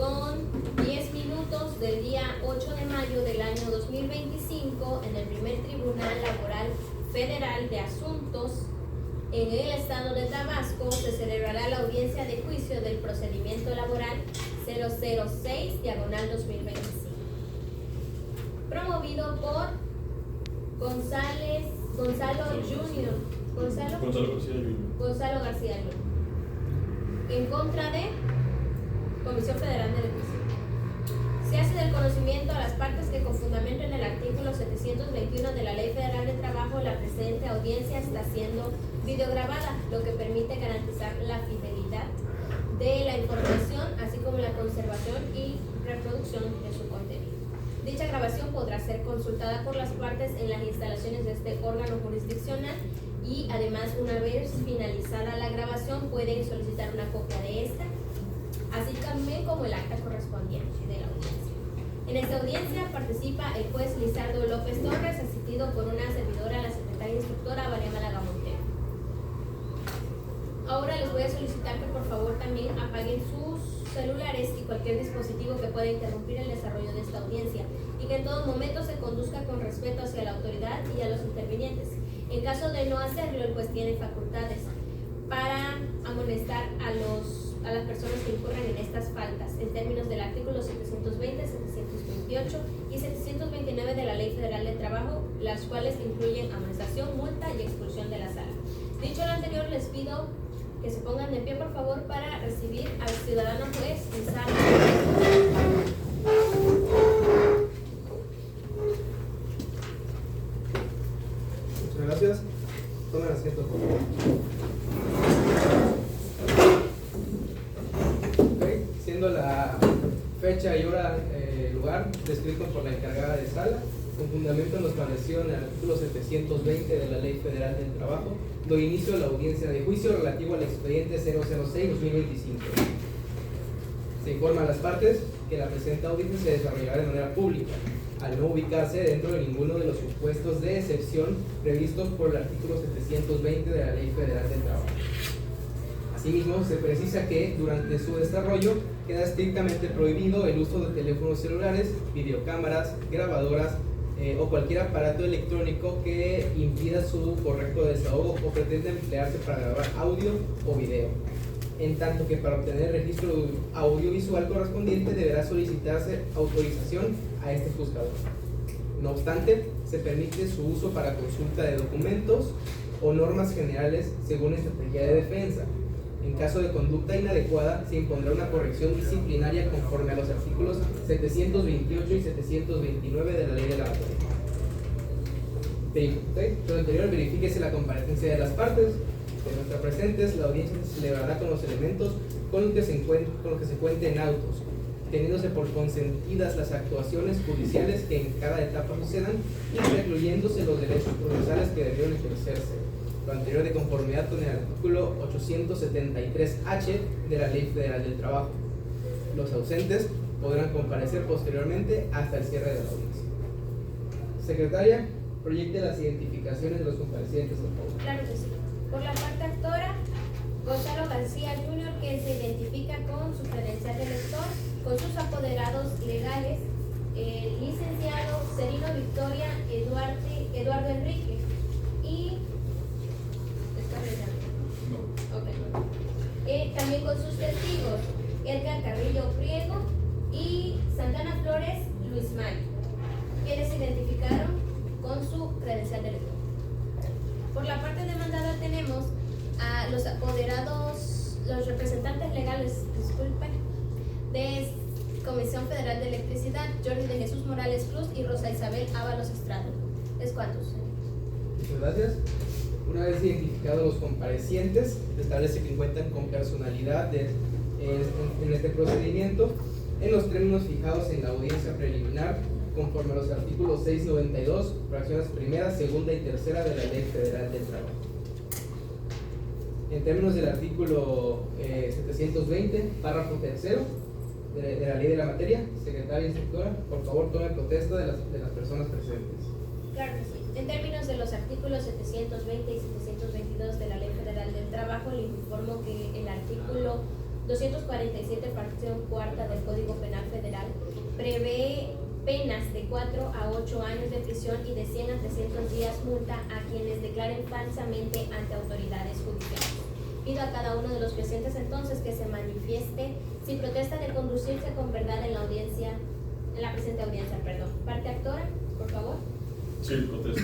con 10 minutos del día 8 de mayo del año 2025 en el primer Tribunal Laboral Federal de Asuntos en el estado de Tabasco se celebrará la audiencia de juicio del procedimiento laboral 006/2025, promovido por Gonzalo García Jr. en contra de Comisión Federal de Electricidad. Se hace del conocimiento a las partes que con fundamento en el artículo 721 de la Ley Federal de Trabajo la presente audiencia está siendo videograbada, lo que permite garantizar la fidelidad de la información, así como la conservación y reproducción de su contenido. Dicha grabación podrá ser consultada por las partes en las instalaciones de este órgano jurisdiccional y además una vez finalizada la grabación pueden solicitar una copia de esta, así también como el acta correspondiente de la audiencia. En esta audiencia participa el juez Lizardo López Torres, asistido por una servidora, la secretaria instructora Valeria Málaga Montero. Ahora les voy a solicitar que por favor también apaguen sus celulares y cualquier dispositivo que pueda interrumpir el desarrollo de esta audiencia y que en todo momento se conduzca con respeto hacia la autoridad y a los intervinientes. En caso de no hacerlo, el juez tiene facultades para amonestar a las personas que incurran en estas faltas en términos del artículo 720, 728 y 729 de la Ley Federal del Trabajo, las cuales incluyen amonestación, multa y expulsión de la sala. Dicho lo anterior, les pido que se pongan de pie por favor para recibir al ciudadano juez en sala. Muchas gracias. Tomen asiento, por favor. Okay. Siendo la fecha y hora, lugar descrito por la encargada de sala, con fundamento en lo establecido en el artículo 720 de la Ley Federal del Trabajo, doy inicio a la audiencia de juicio relativo al expediente 006-2025. Se informa a las partes que la presente audiencia se desarrollará de manera pública, al no ubicarse dentro de ninguno de los supuestos de excepción previstos por el artículo 720 de la Ley Federal del Trabajo. Asimismo, se precisa que durante su desarrollo queda estrictamente prohibido el uso de teléfonos celulares, videocámaras, grabadoras o cualquier aparato electrónico que impida su correcto desahogo o pretenda emplearse para grabar audio o video. En tanto que para obtener el registro audiovisual correspondiente deberá solicitarse autorización a este juzgador. No obstante, se permite su uso para consulta de documentos o normas generales según estrategia de defensa. En caso de conducta inadecuada, se impondrá una corrección disciplinaria conforme a los artículos 728 y 729 de la Ley de la Materia. Lo anterior, verifíquese la comparecencia de las partes. De nuestras presentes, la audiencia se celebrará con los elementos con los que se cuenten autos, teniéndose por consentidas las actuaciones judiciales que en cada etapa sucedan y recluyéndose los derechos procesales que debieron ejercerse. Lo anterior de conformidad con el artículo 873H de la Ley Federal del Trabajo. Los ausentes podrán comparecer posteriormente hasta el cierre de la audiencia. Secretaria, proyecte las identificaciones de los comparecientes, por favor. Claro que sí. Por la parte actora, Gonzalo García Jr., quien se identifica con su credencial de lector, con sus apoderados legales, el licenciado Serino Victoria Eduardo Enrique y también con sus testigos Edgar Carrillo Priego y Santana Flores Luis Mayo, quienes se identificaron con su credencial de lector. Por la parte demandada tenemos a los apoderados, los representantes legales, de Comisión Federal de Electricidad, Jordi de Jesús Morales Cruz y Rosa Isabel Ábalos Estrada. ¿Es cuántos? Muchas gracias. Una vez identificados los comparecientes, se establece que cuentan con personalidad en este procedimiento en los términos fijados en la audiencia preliminar conforme a los artículos 692, fracciones primera, segunda y tercera de la Ley Federal del Trabajo. En términos del artículo 720, párrafo tercero de la Ley de la Materia, secretaria instructora, por favor tome protesta de las personas presentes. Claro que sí. En términos de los artículos 720 y 722 de la Ley Federal del Trabajo, le informo que el artículo 247, fracción cuarta del Código Penal Federal, prevé penas de 4 a 8 años de prisión y de 100 a 300 días multa a quienes declaren falsamente ante autoridades judiciales. Pido a cada uno de los presentes entonces que se manifieste si protesta de conducirse con verdad en la presente audiencia. Parte actora, por favor. Sí, protesto.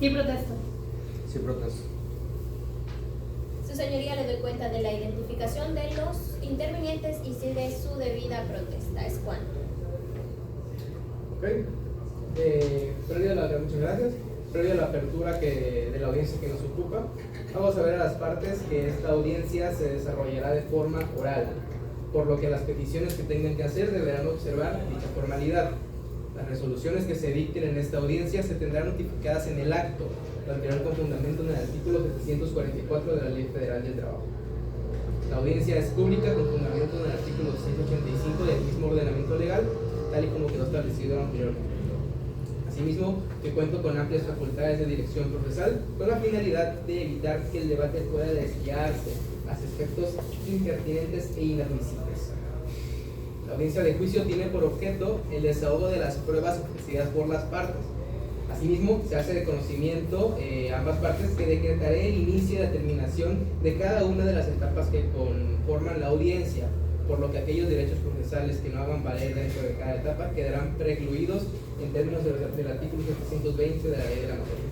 Sí, protesto. Sí, protesto. Su señoría, le doy cuenta de la identificación de los intervinientes y si de su debida protesta. ¿Es cuánto? Ok. Muchas gracias. Previo a la apertura de la audiencia que nos ocupa, vamos a ver a las partes que esta audiencia se desarrollará de forma oral, por lo que las peticiones que tengan que hacer deberán observar dicha formalidad. Las resoluciones que se dicten en esta audiencia se tendrán notificadas en el acto, lo anterior con fundamento en el artículo 744 de la Ley Federal del Trabajo. La audiencia es pública con fundamento en el artículo 685 del mismo ordenamiento legal, tal y como quedó establecido anteriormente. Asimismo, que cuento con amplias facultades de dirección procesal con la finalidad de evitar que el debate pueda desviarse hacia aspectos impertinentes e inadmisibles. La audiencia de juicio tiene por objeto el desahogo de las pruebas ofrecidas por las partes. Asimismo, se hace de conocimiento a ambas partes que decretaré el inicio y la terminación de cada una de las etapas que conforman la audiencia, por lo que aquellos derechos procesales que no hagan valer dentro de cada etapa quedarán precluidos en términos del artículo 720 de la Ley de la Materia.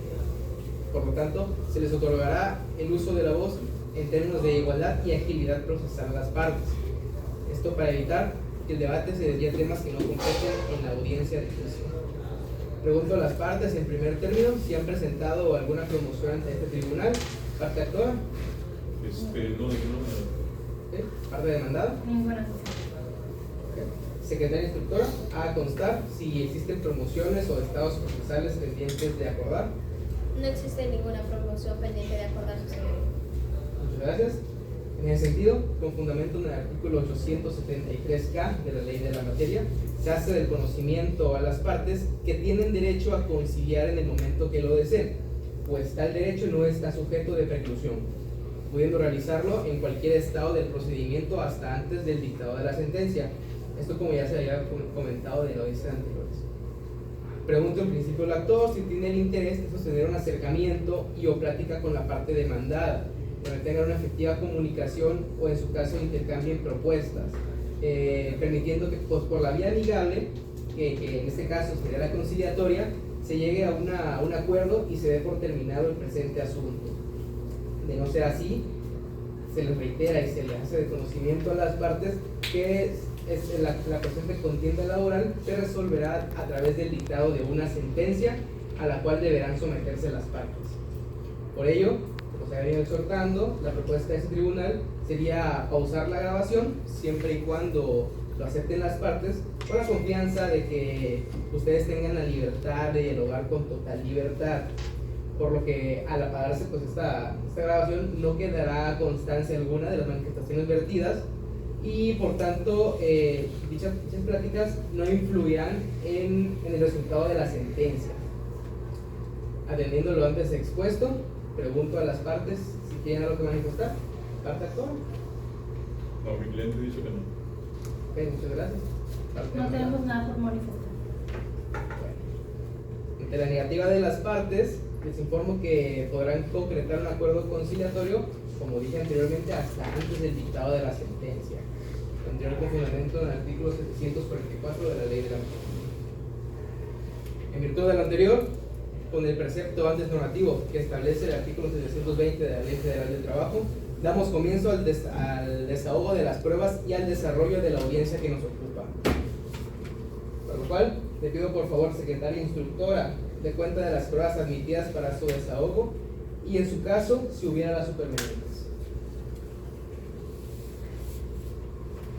Por lo tanto, se les otorgará el uso de la voz en términos de igualdad y agilidad procesal a las partes. Esto para evitar que el debate se desvíe a temas que no competen en la audiencia de juicio. Pregunto a las partes, en primer término, si han presentado alguna promoción ante este tribunal. Parte actora. No. ¿Sí? Parte demandada. Ninguna. Secretaria instructora, a constar si existen promociones o estados procesales pendientes de acordar. No existe ninguna promoción pendiente de acordar, su señoría. Muchas gracias. En ese sentido, con fundamento en el artículo 873K de la Ley de la Materia, se hace del conocimiento a las partes que tienen derecho a conciliar en el momento que lo deseen, pues tal derecho no está sujeto de preclusión, pudiendo realizarlo en cualquier estado del procedimiento hasta antes del dictado de la sentencia. Esto, como ya se había comentado de la audiencia anteriores. Pregunto en principio al actor si tiene el interés de sostener un acercamiento y o plática con la parte demandada, donde tengan una efectiva comunicación o en su caso intercambien propuestas, permitiendo que pues, por la vía amigable, que en este caso sería la conciliatoria, se llegue a un acuerdo y se dé por terminado el presente asunto. De no ser así, se les reitera y se le hace de conocimiento a las partes que la presente contienda laboral se resolverá a través del dictado de una sentencia a la cual deberán someterse las partes. Por ello, como se ha venido exhortando, la propuesta de este tribunal sería pausar la grabación siempre y cuando lo acepten las partes, con la confianza de que ustedes tengan la libertad de dialogar con total libertad. Por lo que al apagarse pues esta grabación no quedará constancia alguna de las manifestaciones vertidas y por tanto dichas pláticas no influirán en el resultado de la sentencia. Atendiendo lo antes expuesto, pregunto a las partes si tienen algo que manifestar. ¿Parte actora? No, mi cliente dice que no. Ok, muchas gracias. No tenemos nada por manifestar. Bueno. Ante la negativa de las partes, les informo que podrán concretar un acuerdo conciliatorio, como dije anteriormente, hasta antes del dictado de la sentencia. Anterior con fundamento en el artículo 744 de la Ley de la Materia. En virtud de lo anterior, con el precepto antes normativo que establece el artículo 720 de la Ley Federal del Trabajo, damos comienzo al desahogo de las pruebas y al desarrollo de la audiencia que nos ocupa. Por lo cual, le pido por favor, secretaria instructora, de cuenta de las pruebas admitidas para su desahogo y en su caso, si hubiera las supervenientes.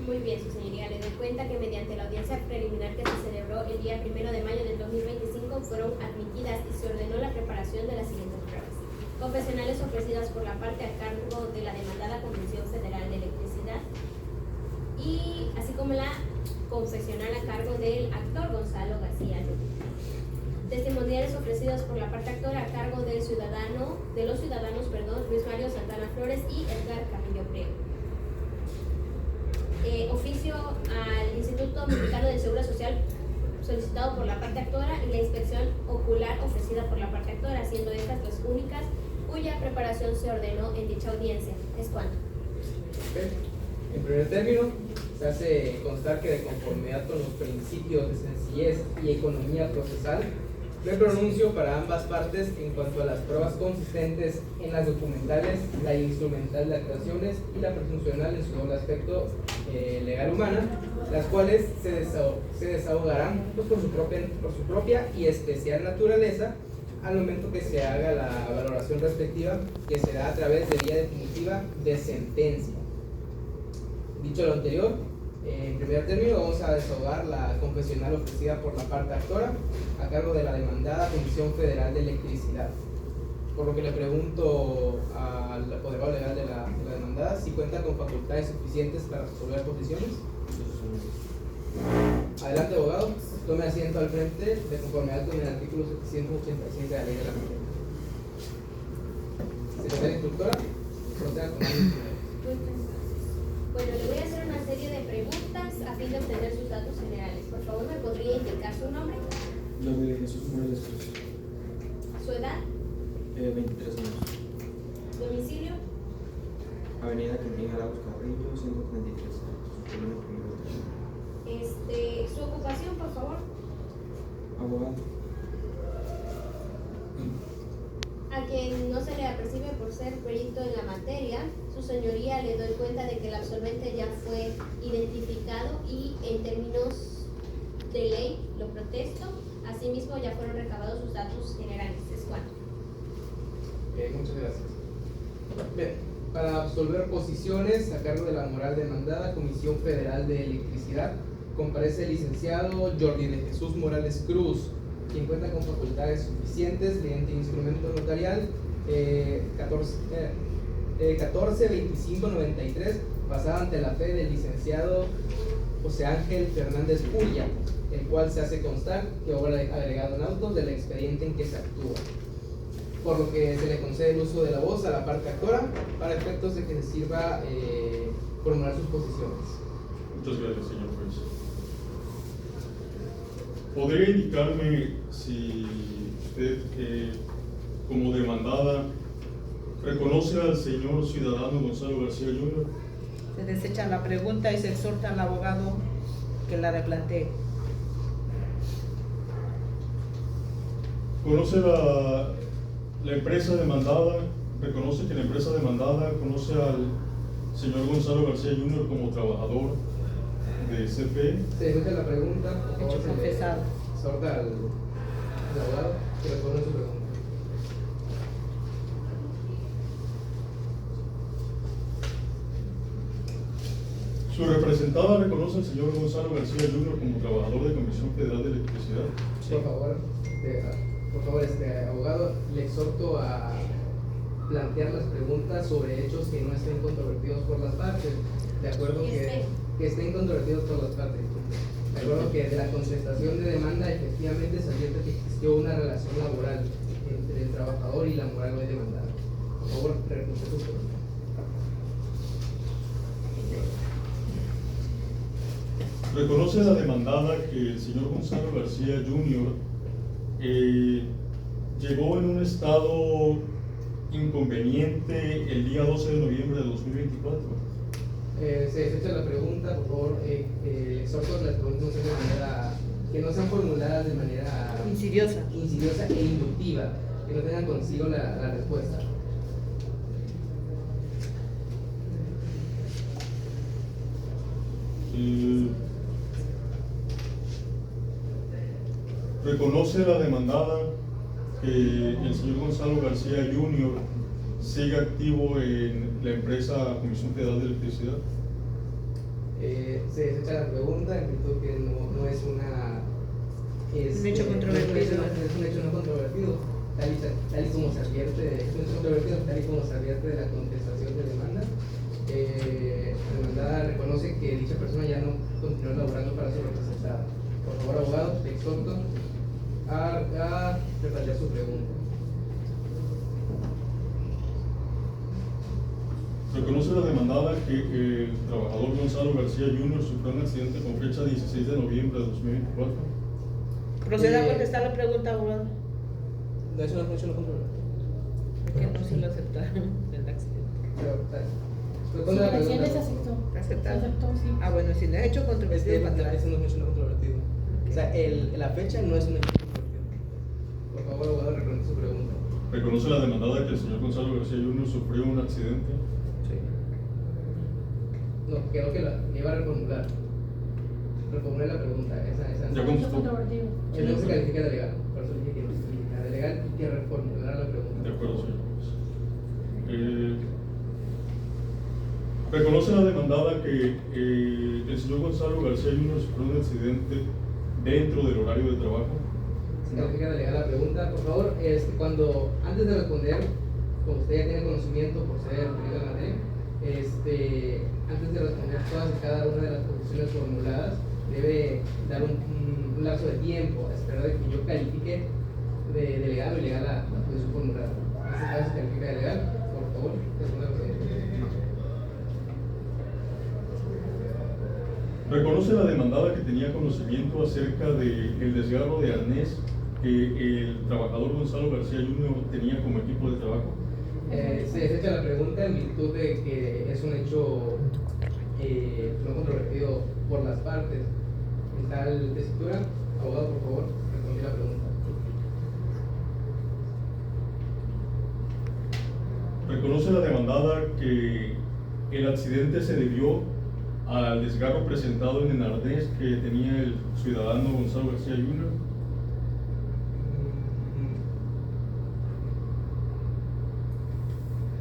Muy bien, su señoría, le doy cuenta que mediante la audiencia preliminar que se celebró el día 1 de mayo del 2025 fueron admitidas y se ordenó la preparación de las siguientes pruebas. Confesionales ofrecidas por la parte a cargo de la demandada Comisión Federal de Electricidad y así como la confesional a cargo del actor Gonzalo García Luna. Testimoniales ofrecidos por la parte actora a cargo de los ciudadanos Luis Mario Santana Flores y Edgar Carrillo Priego. juicio al Instituto Mexicano del Seguro Social solicitado por la parte actora y la inspección ocular ofrecida por la parte actora, siendo estas las únicas cuya preparación se ordenó en dicha audiencia. ¿Es cuánto? Ok. En primer término, se hace constar que de conformidad con los principios de sencillez y economía procesal, me pronuncio para ambas partes en cuanto a las pruebas consistentes en las documentales, la instrumental de actuaciones y la presuncional en su doble aspecto legal humana, las cuales se desahogarán pues, por su propia y especial naturaleza al momento que se haga la valoración respectiva, que será a través de vía definitiva de sentencia. Dicho lo anterior, en primer término vamos a desahogar la confesional ofrecida por la parte actora a cargo de la demandada Comisión Federal de Electricidad. Por lo que le pregunto al apoderado legal de la demandada si cuenta con facultades suficientes para resolver posiciones. Adelante, abogado, tome asiento al frente de conformidad con el artículo 786 de la ley de la materia. Secretaria instructora, proceda con el instrumento. Bueno, le voy a hacer una serie de preguntas a fin de obtener sus datos generales. Por favor, ¿me podría indicar su nombre? Nombre de Jesús Morales Cruz. ¿Su edad? 23 años. ¿Domicilio? Avenida Quintín Arauz Carrillo, 133. ¿Su ocupación, por favor? Abogado. A quien no se le apercibe por ser perito en la materia, su señoría le doy cuenta de que el absolvente ya fue identificado y en términos de ley lo protesto. Asimismo ya fueron recabados sus datos generales. ¿Es cuánto? Muchas gracias. Bien, para absolver posiciones a cargo de la moral demandada, Comisión Federal de Electricidad, comparece el licenciado Jordi de Jesús Morales Cruz, quien cuenta con facultades suficientes mediante instrumento notarial 14-2593, basada ante la fe del licenciado José Ángel Fernández Uria, el cual se hace constar que obra agregado en autos del expediente en que se actúa, por lo que se le concede el uso de la voz a la parte actora para efectos de que se sirva formular sus posiciones. Muchas gracias, señor juez. ¿Podría indicarme si usted, como demandada, reconoce al señor ciudadano Gonzalo García Jr.? Se desecha la pregunta y se exhorta al abogado que la replantee. ¿Conoce la empresa demandada? ¿Reconoce que la empresa demandada conoce al señor Gonzalo García Jr. como trabajador de CFE? Se escucha la pregunta, por favor, Hecho confesado. Exhorta al abogado que responda su pregunta. ¿Su representada reconoce al señor Gonzalo García Jr. como trabajador de Comisión Federal de Electricidad? Sí. Por favor, abogado, le exhorto a plantear las preguntas sobre hechos que no estén controvertidos por las partes, de acuerdo que estén controvertidos por las partes. De acuerdo que de la contestación de demanda efectivamente se advierte que existió una relación laboral entre el trabajador y la moral hoy demandada. Por favor, reconozca su pregunta. ¿Reconoce la demandada que el señor Gonzalo García Jr. llegó en un estado inconveniente el día 12 de noviembre de 2024? Se desecha la pregunta, por favor, exhorto a las preguntas que no sean formuladas de manera Insidiosa. e inductiva, que no tengan consigo la respuesta. ¿Reconoce la demandada que el señor Gonzalo García Jr. sigue activo en la empresa Comisión Federal de Electricidad? Se desecha la pregunta en virtud que no es una... Un hecho controvertido. Es un hecho no controvertido, tal y como se advierte, es un hecho controvertido, tal y como se advierte de la contestación de demanda. La demandada reconoce que dicha persona ya no continúa laborando para su representada. Por favor, abogado, te exhorto a replantear su pregunta. ¿Reconoce la demandada que el trabajador Gonzalo García Jr. sufrió un accidente con fecha 16 de noviembre de 2024? Proceda a contestar la pregunta, abogado. No, eso no controla. Que no se lo aceptaron el accidente. Sí, el accidente se aceptó. ¿Se Se aceptaron? aceptó, sí. Ah, bueno, si no ha hecho Es controvertido que para atrás. eso no es un hecho no controvertido. O sea, la fecha no es un hecho controvertido. Por favor, abogado, reconoce su pregunta. ¿Reconoce la demandada que el señor Gonzalo García Jr. sufrió un accidente? Sí. No, creo que la iba a reformular. Reformulé la pregunta. Esa Ya Hecho contestó. controvertido. no se califica de legal. Por eso dije que no se califica de legal y que reformular la pregunta. De acuerdo, señor juez. ¿Reconoce la demandada que el señor Gonzalo García Jr. sufrió un accidente dentro del horario de trabajo? Se califica de legal la pregunta. Por favor, cuando antes de responder, como usted ya tiene conocimiento por ser perito de materia, antes de responder todas y cada una de las posiciones formuladas, debe dar un lapso de tiempo a esperar de que yo califique de legal o ilegal la posición formulada. En este caso se califica de legal. Por favor, responda la pregunta. ¿Reconoce la demandada que tenía conocimiento acerca del desgarro de arnés que el trabajador Gonzalo García Jr. tenía como equipo de trabajo? Se desecha la pregunta en virtud de que es un hecho no controvertido por las partes. En tal tesitura, abogado, por favor, responde la pregunta. ¿Reconoce la demandada que el accidente se debió al desgarro presentado en el arnés que tenía el ciudadano Gonzalo García Jr.?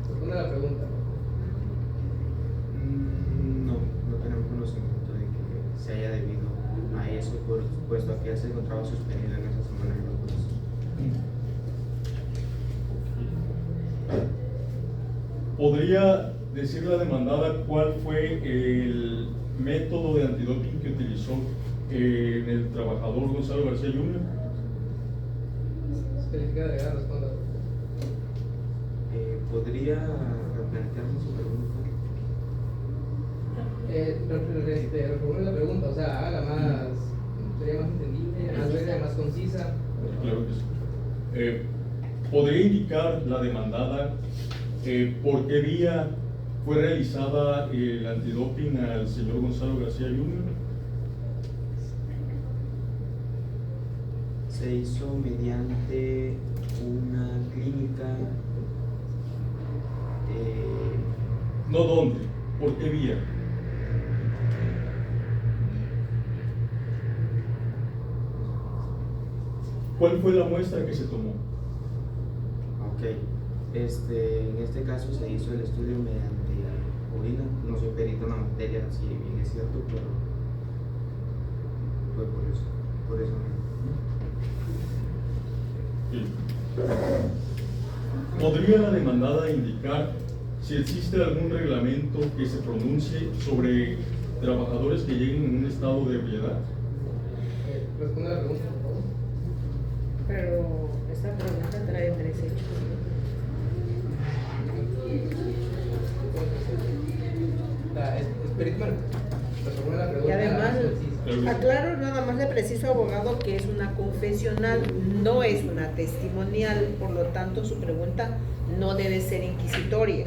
Responde la pregunta. No tenemos conocimiento de que se haya debido a eso, puesto a que ya se encontraba suspendido en esa semana de los jueces. ¿Podría decir la demandada cuál fue el método de antidoping que utilizó el trabajador Gonzalo García Jr.? Se califica de legal, responda. ¿Podría replantearme su pregunta? Reformule la pregunta, o sea, haga más, sería más entendible, más breve, más concisa. Claro que sí. ¿Podría indicar la demandada por qué vía fue realizada el antidoping al señor Gonzalo García Jr.? Se hizo mediante una clínica. No dónde, por qué vía. ¿Cuál fue la muestra que se tomó? Ok. En este caso se hizo el estudio mediante orina. No soy perito en la materia, si bien es cierto, pero fue por eso mismo. Sí. ¿Podría la demandada indicar si existe algún reglamento que se pronuncie sobre trabajadores que lleguen en un estado de ebriedad? Responde la pregunta, por favor. Pero esta pregunta trae tres hechos. Reformule la pregunta. Y además, más concisa. aclaro, nada más le preciso, abogado, que es una confesional, no es una testimonial, por lo tanto su pregunta no debe ser inquisitoria.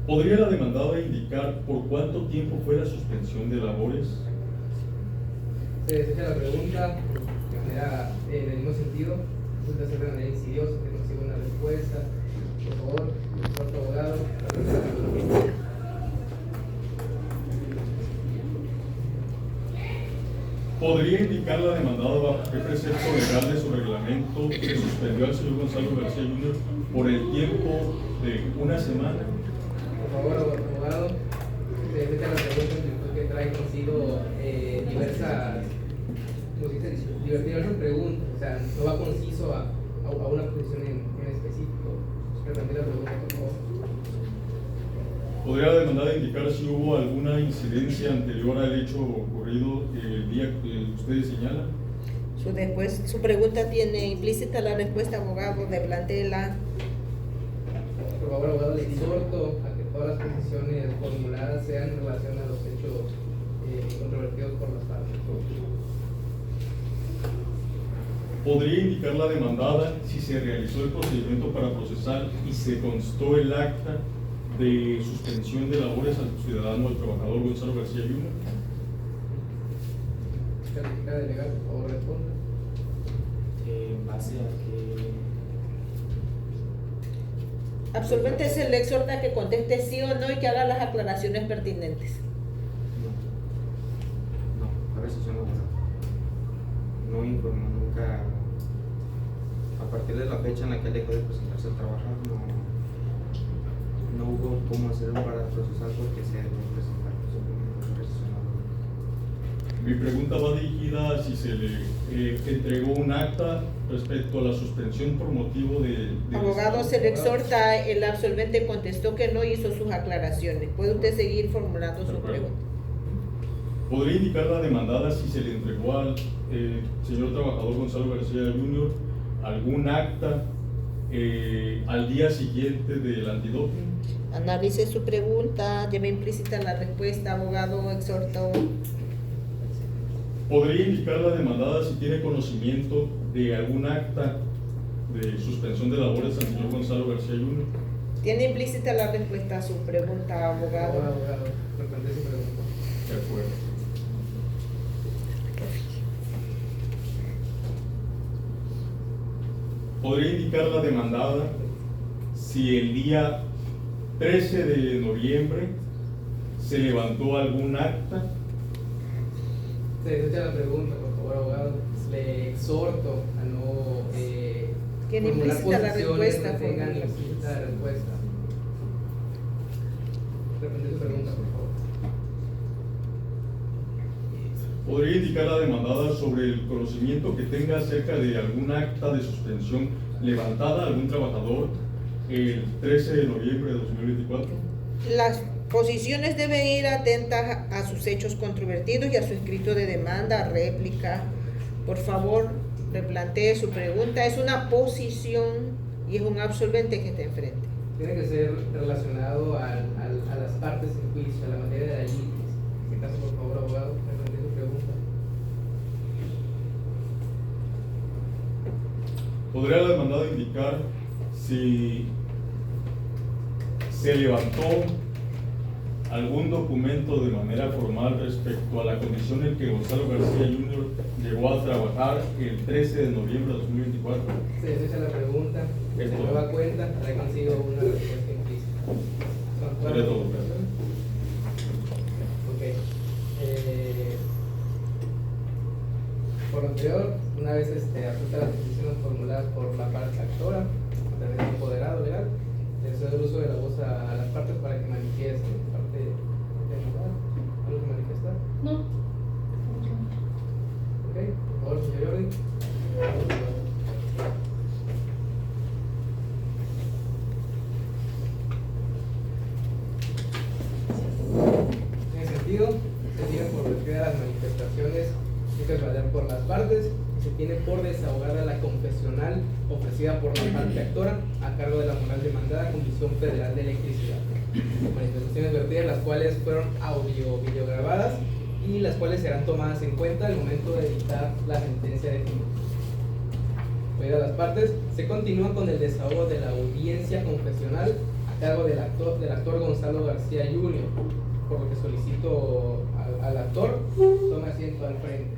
¿Podría la demandada indicar por cuánto tiempo fue la suspensión de labores? Se desecha la pregunta de manera en el mismo sentido, resulta ser de manera insidiosa, que no recibe una respuesta. Por favor, cuarto abogado. ¿Podría indicar la demandada bajo qué precepto legal de su reglamento que suspendió al señor Gonzalo García Jr. por el tiempo de una semana? Por favor, abogado, se desecha la pregunta en virtud que trae consigo diversas preguntas, o sea, no va conciso a una posición en específico. Replantea la pregunta, por favor. ¿Podría la demandada indicar si hubo alguna incidencia anterior al hecho ocurrido el día que ustedes señalan? Su pregunta tiene implícita la respuesta, abogado, de Blandela. Por favor, abogado, le exhorto a que todas las peticiones formuladas sean en relación a los hechos controvertidos por las partes. ¿Podría indicar la demandada si se realizó el procedimiento para procesar y se constó el acta de suspensión de labores al ciudadano, al trabajador Gonzalo García Jr.? Calificada de legal, por favor, responda. En base a que Absolvente se le exhorta a que conteste sí o no y que haga las aclaraciones pertinentes. no, a veces yo no informó nunca. A partir de la fecha en la que dejó de presentarse a trabajar, no hubo cómo hacerlo para procesar porque se debe presentar. Mi pregunta va dirigida a si se le entregó un acta respecto a la suspensión por motivo de Abogado, se le exhorta, el absolvente contestó que no, hizo sus aclaraciones. ¿Puede usted seguir formulando su pregunta? ¿Podría indicar la demandada si se le entregó al señor trabajador Gonzalo García Jr. algún acta al día siguiente del antidoping? Analice su pregunta, lleve implícita la respuesta, abogado, exhorto. ¿Podría indicar la demandada si tiene conocimiento de algún acta de suspensión de labores al señor Gonzalo García Jr.? Tiene implícita la respuesta a su pregunta, abogado. Abogado, replantee su pregunta. De acuerdo. ¿Podría indicar la demandada si el día 13 de noviembre se levantó algún acta? Se escucha la pregunta, por favor, abogado. Le exhorto a no Tiene formular implícita la posiciones respuesta, que tengan formula. implícita la respuesta. Replantee su pregunta, por favor. ¿Podría indicar la demandada sobre el conocimiento que tenga acerca de algún acta de suspensión levantada a algún trabajador el 13 de noviembre de 2024? Las posiciones deben ir atentas a sus hechos controvertidos y a su escrito de demanda, réplica. Por favor, replantee su pregunta. Es una posición y es un absolvente que está enfrente. Tiene que ser relacionado a las partes en juicio, a la materia de la litis. En este caso, por favor, abogado, replantee su pregunta. ¿Podría la demandada indicar si se levantó algún documento de manera formal respecto a la condición en que Gonzalo García Jr. llegó a trabajar el 13 de noviembre de 2024? Se desecha la pregunta, se Es todo. nueva cuenta, trae consigo una respuesta implícita. Son Sería cuatro todo. personas. Ok. Por lo anterior, una vez acepta las peticiones formuladas por la parte actora, a través del apoderado legal, le cedo el uso de la voz a las partes para que manifiesten. Parte demandada, ¿algo que manifestar? No. Ok, por favor, señor Jordi. Tiene sentido, se tiene por referir a las manifestaciones hechas valer por las partes, se tiene por desahogada la confesional ofrecida por la parte actora a cargo de la moral demandada Comisión Federal de Electricidad. Manifestaciones vertidas las cuales fueron videograbadas y las cuales serán tomadas en cuenta al momento de dictar la sentencia definitiva. Oídas las partes, se continúa con el desahogo de la audiencia confesional a cargo del actor Gonzalo García Jr., por lo que solicito al actor tome asiento al frente.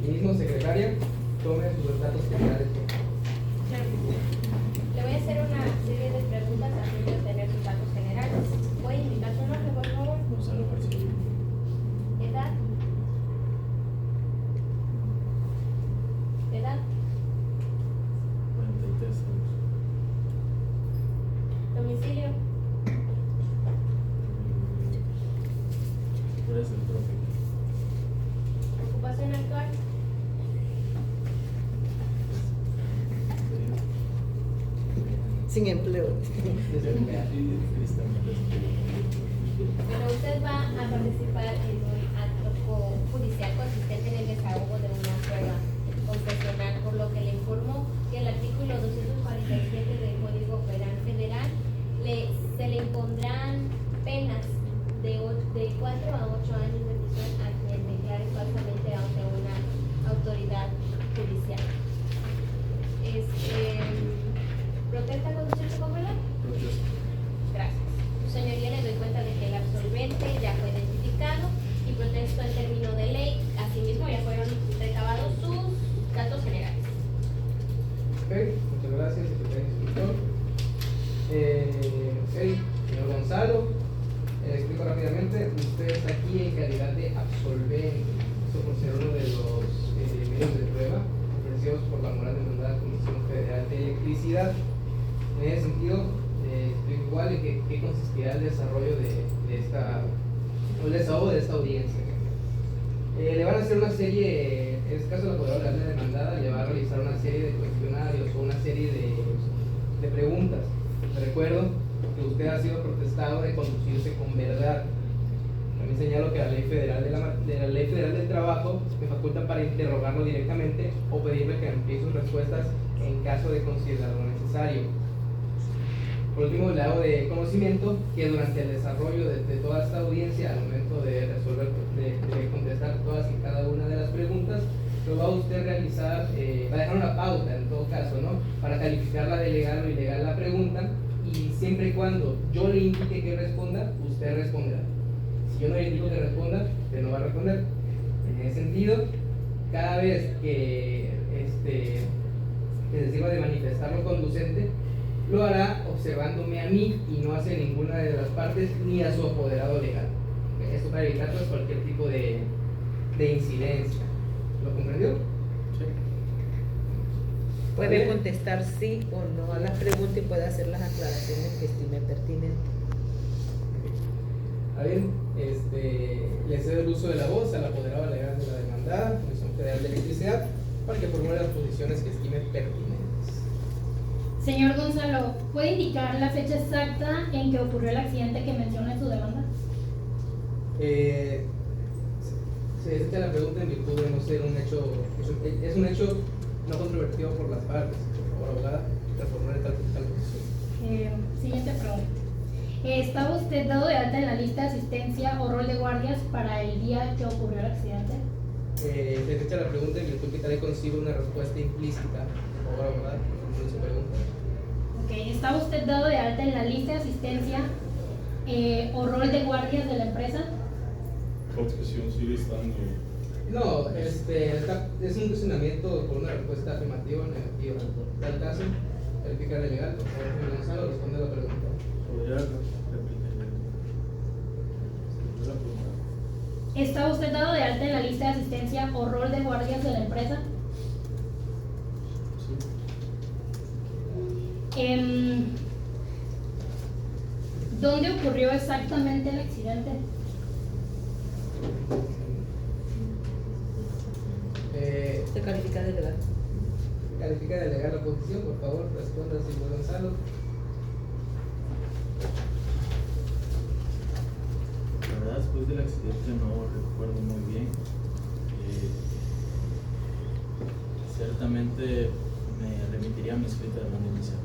Y mismo secretaria, tome sus datos generales. Le voy a hacer una serie de preguntas a fin de obtener sus datos generales. ¿Puede indicar su nombre, por favor? Gonzalo García. ¿Edad? ¿Edad? 43 años. ¿Domicilio? Flores del Trópico. ¿Ocupación actual? Sin empleo. Pero usted va a participar en un acto judicial consistente en el desahogo de una prueba confesional, por lo que le informó que el artículo 247 del Código Penal Federal se le impondrán penas de 4 a 8 años de prisión a quien declare falsamente ante una autoridad judicial. ¿Protesta conducir su verdad? Gracias. Su señoría, le doy cuenta de que el absolvente ya fue identificado y protesto en términos de ley. Asimismo, ya fueron recabados sus datos generales. Ok, muchas gracias, secretario instructor. Señor Gonzalo, le explico rápidamente. Usted está aquí en calidad de absolvente. Esto por ser uno de los medios de prueba ofrecidos por la moral demandada Comisión Federal de Electricidad. En ese sentido, explico igual en qué consistirá el desarrollo el desahogo de esta audiencia. Le van a hacer una serie, en este caso la apoderadora de la demandada le va a realizar una serie de cuestionarios o una serie de preguntas. Le recuerdo que usted ha sido protestado de conducirse con verdad. También señalo que la Ley Federal la Ley Federal del Trabajo me faculta para interrogarlo directamente o pedirle que amplíe sus respuestas en caso de considerarlo necesario. Por último, le hago de conocimiento que durante el desarrollo de toda esta audiencia, al momento de resolver, de contestar todas y cada una de las preguntas, lo va a usted realizar, va a dejar una pauta en todo caso, ¿no? Para calificarla de legal o ilegal la pregunta, y siempre y cuando yo le indique que responda, usted responderá. Si yo no le indico que responda, usted no va a responder. En ese sentido, cada vez que se sirva de manifestar lo conducente, lo hará observándome a mí y no hacia ninguna de las partes ni a su apoderado legal. Esto para evitar pues, cualquier tipo de incidencia. ¿Lo comprendió? Sí. Puede contestar sí o no a la pregunta y puede hacer las aclaraciones que estime pertinentes. A ver, le cedo el uso de la voz al apoderado legal de la demandada, Comisión Federal de Electricidad, para que formule las posiciones que estime pertinentes. Señor Gonzalo, ¿puede indicar la fecha exacta en que ocurrió el accidente que menciona en su demanda? Se echa la pregunta en virtud de no ser un hecho, es un hecho no controvertido por las partes. Por favor, abogada, reformular tal posición. Siguiente pregunta. ¿Estaba usted dado de alta en la lista de asistencia o rol de guardias para el día que ocurrió el accidente? Se echa la pregunta en virtud que trae consigo una respuesta implícita. Por favor, abogada, reformule su pregunta. Okay. ¿Estaba usted dado de alta en la lista de asistencia o rol de guardias de la empresa? La objeción sigue estando. No, es un cuestionamiento con una respuesta afirmativa o negativa. En tal caso, verificar el legal, por favor, señor Gonzalo, responde la pregunta. ¿Podría repetir la pregunta? ¿Estaba usted dado de alta en la lista de asistencia o rol de guardias de la empresa? Sí. ¿Dónde ocurrió exactamente el accidente? Se califica de legal. Califica de legal la posición, por favor, responda, señor Gonzalo. La verdad, después del accidente no recuerdo muy bien. Ciertamente me remitiría a mi escrita de demanda inicial.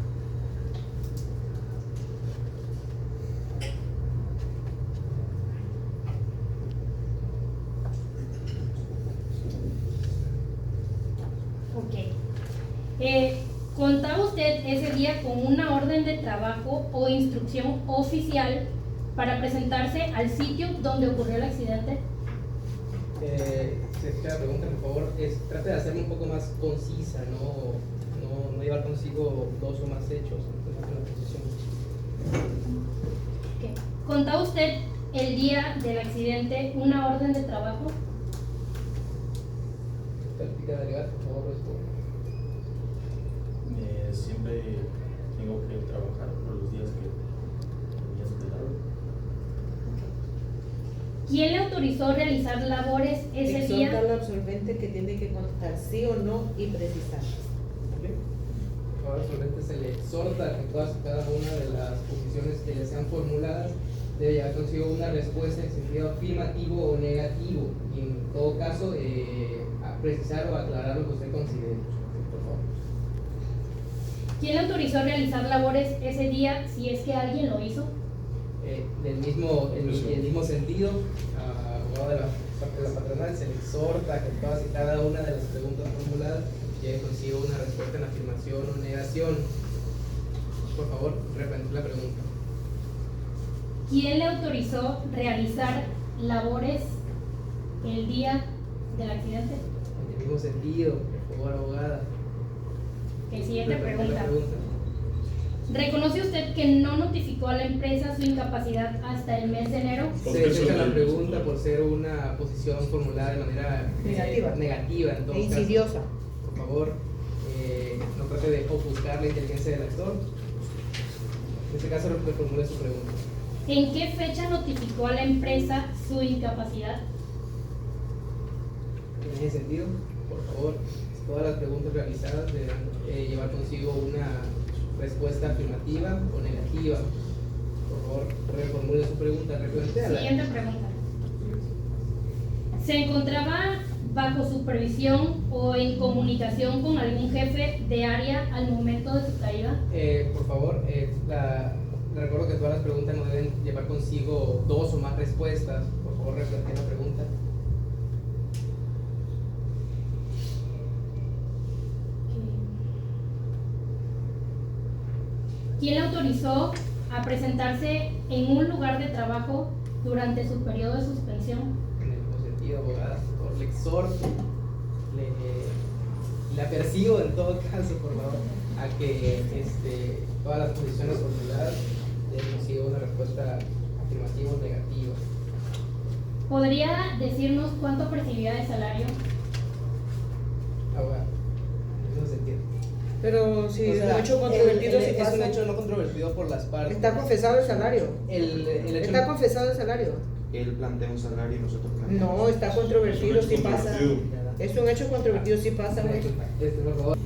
¿Contaba usted ese día con una orden de trabajo o instrucción oficial para presentarse al sitio donde ocurrió el accidente? Se escucha la pregunta, por favor, trate de hacerla un poco más concisa, no llevar consigo dos o más hechos en la posición. Okay. ¿Contaba usted el día del accidente una orden de trabajo? Califica de legal, por favor, responda. Siempre tengo que trabajar por los días que tenía esperado. ¿Quién le autorizó realizar labores ese día? Exhorta al absolvente que tiene que contestar sí o no y precisar. Por favor, absolvente, se le exhorta que todas y cada una de las posiciones que le sean formuladas debe llevar consigo una respuesta en sentido afirmativo o negativo, y en todo caso a precisar o aclarar lo que usted considere, por favor. ¿Quién le autorizó a realizar labores ese día si es que alguien lo hizo? En el mismo sentido, abogado de la patronal, se le exhorta que todas y cada una de las preguntas formuladas lleve consigo una respuesta en afirmación o negación. Por favor, replantee la pregunta. ¿Quién le autorizó realizar labores el día del accidente? En el mismo sentido, por favor, abogada. Ok, siguiente Replantee la pregunta. ¿Reconoce usted que no notificó a la empresa su incapacidad hasta el mes de enero? Se desecha la pregunta por ser una posición formulada de manera negativa en todo E caso. insidiosa. Por favor, no trate de ofuscar la inteligencia del actor. En este caso, reformule su pregunta. ¿En qué fecha notificó a la empresa su incapacidad? En ese sentido, por favor, todas las preguntas realizadas deben llevar consigo una respuesta afirmativa o negativa. Por favor, reformule su pregunta, replantéala. Siguiente pregunta. ¿Se encontraba bajo supervisión o en comunicación con algún jefe de área al momento de su caída? Por favor, le recuerdo que todas las preguntas no deben llevar consigo dos o más respuestas. Por favor, replanteen la pregunta. ¿Quién le autorizó a presentarse en un lugar de trabajo durante su periodo de suspensión? En el mismo sentido, abogada, por favor, le exhorto, la persigo en todo caso, por favor, a que todas las posiciones formuladas den consigo una respuesta afirmativa o negativa. ¿Podría decirnos cuánto percibía de salario? Abogada, en el mismo sentido. Pero si O es sea, un hecho controvertido, si es un pasa, hecho no controvertido por las partes. está confesado el salario. El hecho Está confesado el salario. Él plantea un salario y nosotros planteamos. No, está controvertido, Es un si hecho pasa. controvertido. Es un hecho controvertido, si pasa, güey. Por favor.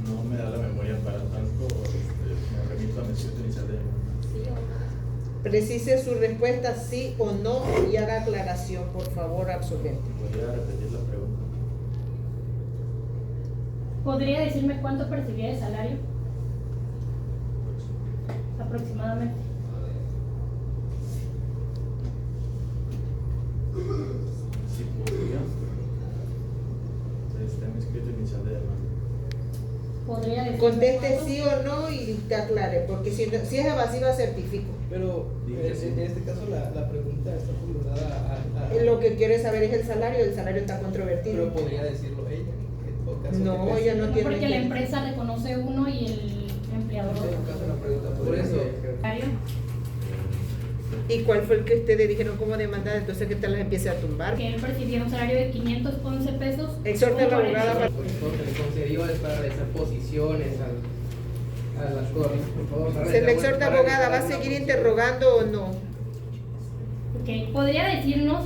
No me da la memoria para tanto, me remito a mención inicial de Precise su respuesta sí o no y haga aclaración, por favor, absolvente. Podría repetir la pregunta. ¿Podría decirme cuánto percibía de salario? Aproximadamente. Sí, podría. Está en mi escrito inicial de demanda. ¿Podría decirme Conteste cuánto? sí o no y te aclare, porque si es evasiva, certifico. Pero en este caso la pregunta está formulada a Lo que quiere saber es el salario está controvertido. pero podría decirlo ella. En todo caso, No, que ella no tiene. Porque la empresa reconoce uno y el empleador En todo otro. caso, la pregunta. Por eso, ¿Salario? ¿Y cuál fue el que ustedes dijeron como demandada? Entonces que te las empiece a tumbar. Que él percibía un salario de 511 pesos. Exhorta a la con abogada para- que le concedió es para realizar posiciones a las cortes. Por favor, para Se le realizar- exhorta, para abogada, ¿va a realizar una seguir posición. interrogando o no? Ok, ¿podría decirnos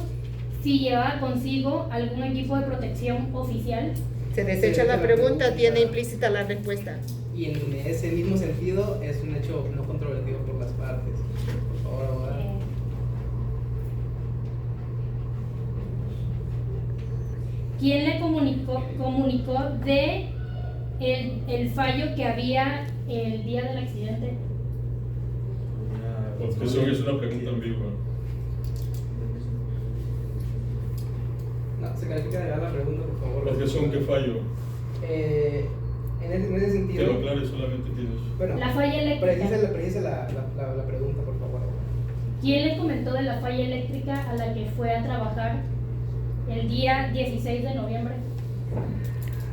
si llevaba consigo algún equipo de protección oficial? Se desecha la pregunta, tiene implícita la respuesta. Y en ese mismo sentido es un hecho no controvertido por las partes. Por favor, abogada. ¿Quién le comunicó de el fallo que había el día del accidente? Objeción es una pregunta ambigua. No, se califica de dar la pregunta, por favor. Objeción, ¿qué fallo? En ese Que sentido. lo aclare, solamente tienes. Bueno, La falla eléctrica. precisa la pregunta, por favor. ¿Quién le comentó de la falla eléctrica a la que fue a trabajar el día 16 de noviembre?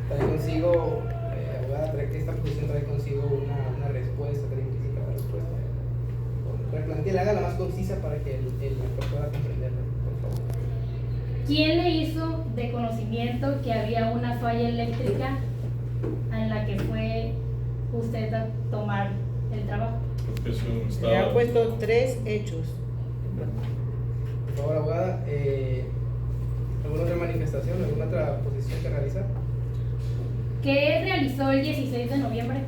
Trae consigo, abogada, trae que esta posición trae consigo una respuesta, trae implícita la respuesta. Replantéala, hágala más concisa para que el lector pueda comprenderla, por favor. ¿Quién le hizo de conocimiento que había una falla eléctrica en la que fue usted a tomar el trabajo? Objeción está. Le ha puesto 3 hechos. Por favor, abogada, ¿alguna otra manifestación, alguna otra posición que realizar? ¿Qué realizó el 16 de noviembre?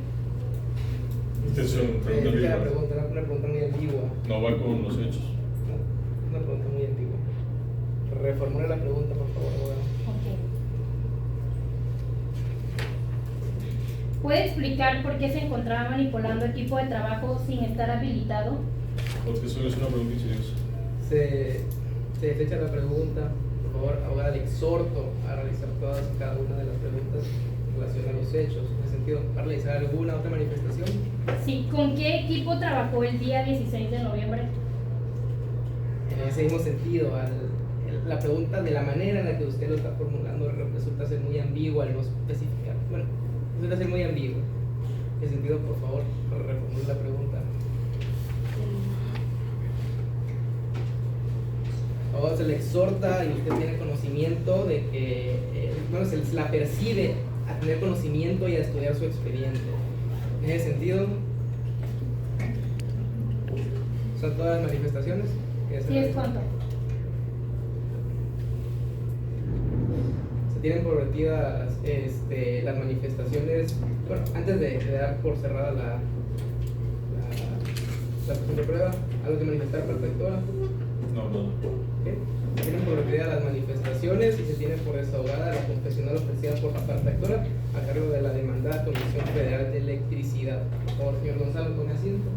Atención, pregunta Es que la arriba. pregunta era una pregunta muy ambigua. No va con los hechos. Una pregunta muy ambigua. Reformula la pregunta, por favor, abogado. Ok. ¿Puede explicar por qué se encontraba manipulando equipo de trabajo sin estar habilitado? Porque eso es una pregunta insidiosa. Se desecha la pregunta. Por favor, abogada, le exhorto a realizar todas y cada una de las preguntas en relación a los hechos. En ese sentido, ¿para realizar alguna otra manifestación? Sí, ¿con qué equipo trabajó el día 16 de noviembre? En ese mismo sentido, la pregunta de la manera en la que usted lo está formulando resulta ser muy ambigua al no especificar. Bueno, resulta ser muy ambiguo. En ese sentido, por favor, reformule la pregunta. Ahora se le exhorta y usted tiene conocimiento de que, bueno, se la percibe a tener conocimiento y a estudiar su expediente. En ese sentido, ¿son todas las manifestaciones? Sí, es cuánto. Se tienen por vertidas las manifestaciones. Bueno, antes de dar por cerrada la sesión de prueba, ¿algo que manifestar para la lectora? No, no. ¿Ok? Se tienen por vertidas las manifestaciones y se tiene por desahogada la confesional ofrecida por la parte actora a cargo de la demandada Comisión Federal de Electricidad. Por favor, señor Gonzalo, tome asiento.